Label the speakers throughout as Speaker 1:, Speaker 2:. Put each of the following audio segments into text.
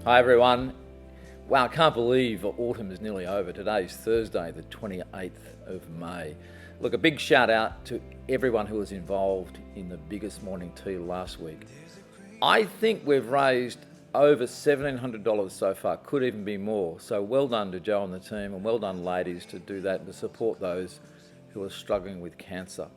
Speaker 1: Hi everyone. Wow, I can't believe autumn is nearly over. Today's Thursday, the 28th of May. Look, a big shout out to everyone who was involved in the biggest morning tea last week. I think we've raised over $1,700 so far, could even be more. So well done to Joe and the team, and well done ladies to do that and to support those who are struggling with cancer.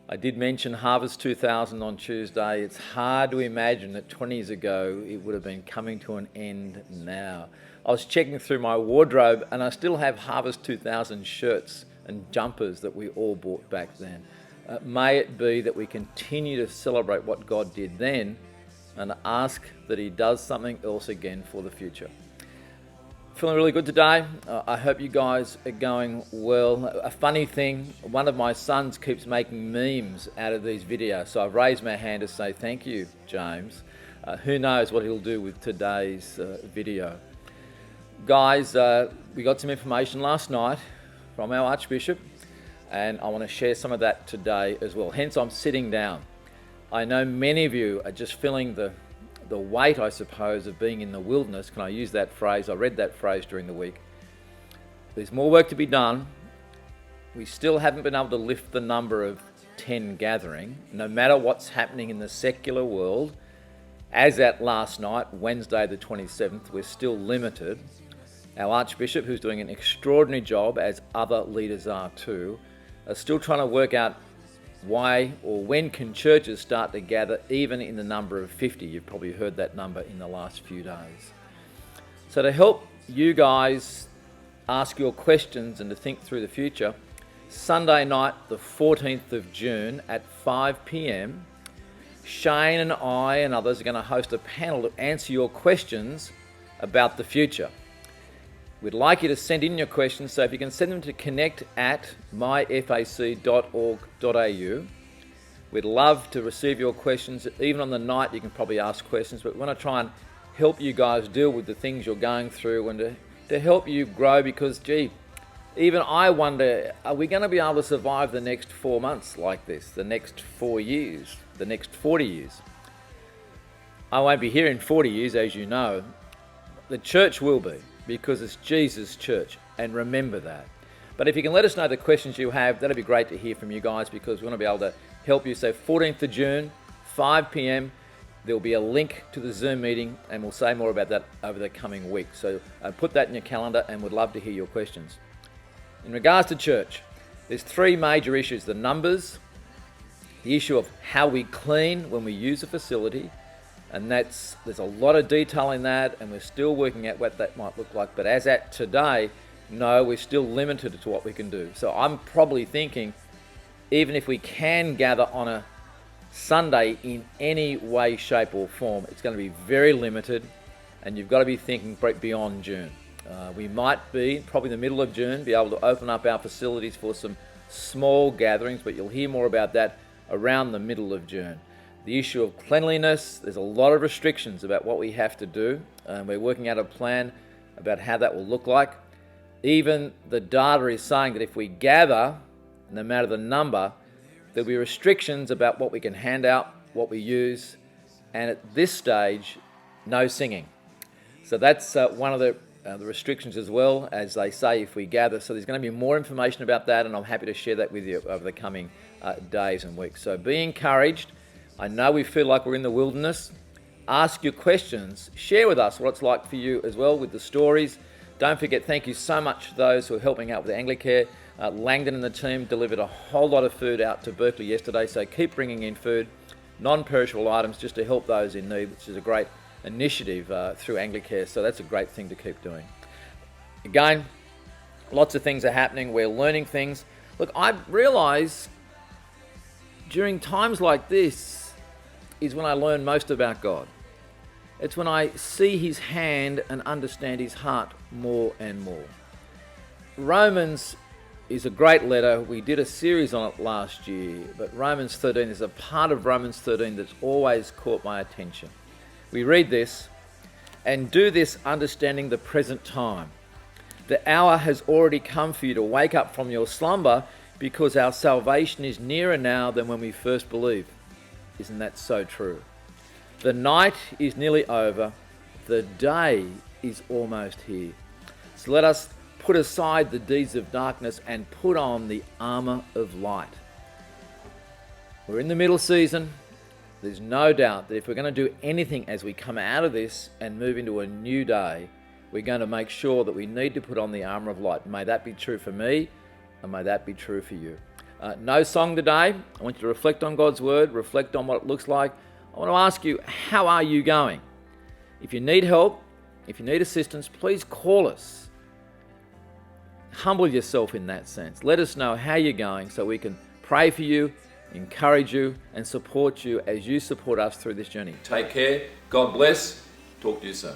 Speaker 1: I did mention Harvest 2000 on Tuesday. It's hard to imagine that 20 years ago it would have been coming to an end now. I was checking through my wardrobe and I still have Harvest 2000 shirts and jumpers that we all bought back then. May it be that we continue to celebrate what God did then and ask that He does something else again for the future. Feeling really good today. I hope you guys are going well. A funny thing, one of my sons keeps making memes out of these videos, so I've raised my hand to say thank you, James. Who knows what he'll do with today's video. Guys, we got some information last night from our Archbishop, and I want to share some of that today as well. Hence, I'm sitting down. I know many of you are just feeling the weight, I suppose, of being in the wilderness. Can I use that phrase? I read that phrase during the week. There's more work to be done. We still haven't been able to lift the number of 10 gathering, no matter what's happening in the secular world. As at last night, Wednesday the 27th, we're still limited. Our Archbishop, who's doing an extraordinary job, as other leaders are too, are still trying to work out why or when can churches start to gather even in the number of 50? You've probably heard that number in the last few days. So to help you guys ask your questions and to think through the future, Sunday night, the 14th of June at 5 p.m, Shane and I and others are going to host a panel to answer your questions about the future. We'd like you to send in your questions, so if you can send them to connect@myfac.org.au. We'd love to receive your questions. Even on the night, you can probably ask questions, but we want to try and help you guys deal with the things you're going through and to help you grow, because, even I wonder, are we going to be able to survive the next 4 months like this, the next 4 years, the next 40 years? I won't be here in 40 years, as you know. The church will be, because it's Jesus' church, and remember that. But if you can let us know the questions you have, that'd be great to hear from you guys, because we want to be able to help you. So 14th of June, 5 p.m, there'll be a link to the Zoom meeting, and we'll say more about that over the coming week. So put that in your calendar, and we'd love to hear your questions. In regards to church, there's 3 major issues: the numbers, the issue of how we clean when we use a facility, and there's a lot of detail in that, and we're still working out what that might look like. But as at today, no, we're still limited to what we can do. So I'm probably thinking, even if we can gather on a Sunday in any way, shape or form, it's going to be very limited, and you've got to be thinking beyond June. We might be, probably in the middle of June, be able to open up our facilities for some small gatherings, but you'll hear more about that around the middle of June. The issue of cleanliness, there's a lot of restrictions about what we have to do, and we're working out a plan about how that will look like. Even the data is saying that if we gather, no matter the number, there'll be restrictions about what we can hand out, what we use, and at this stage, no singing. So that's one of the restrictions as well, as they say, if we gather. So there's going to be more information about that, and I'm happy to share that with you over the coming days and weeks. So be encouraged. I know we feel like we're in the wilderness. Ask your questions. Share with us what it's like for you as well with the stories. Don't forget, thank you so much to those who are helping out with Anglicare. Langdon and the team delivered a whole lot of food out to Berkeley yesterday, so keep bringing in food, non-perishable items, just to help those in need, which is a great initiative through Anglicare, so that's a great thing to keep doing. Again, lots of things are happening. We're learning things. Look, I realise during times like this is when I learn most about God. It's when I see His hand and understand His heart more and more. Romans is a great letter. We did a series on it last year, but Romans 13 is a part of Romans 13 that's always caught my attention. We read this, "And do this understanding the present time. The hour has already come for you to wake up from your slumber, because our salvation is nearer now than when we first believed." Isn't that so true? The night is nearly over, The day is almost here. So let us put aside the deeds of darkness and put on the armour of light. We're in the middle season. There's no doubt that if we're going to do anything as we come out of this and move into a new day, we're going to make sure that we need to put on the armour of light. May that be true for me, and may that be true for you. No song today. I want you to reflect on God's word, reflect on what it looks like. I want to ask you, how are you going? If you need help, if you need assistance, please call us. Humble yourself in that sense. Let us know how you're going so we can pray for you, encourage you, and support you as you support us through this journey. Take care. God bless. Talk to you soon.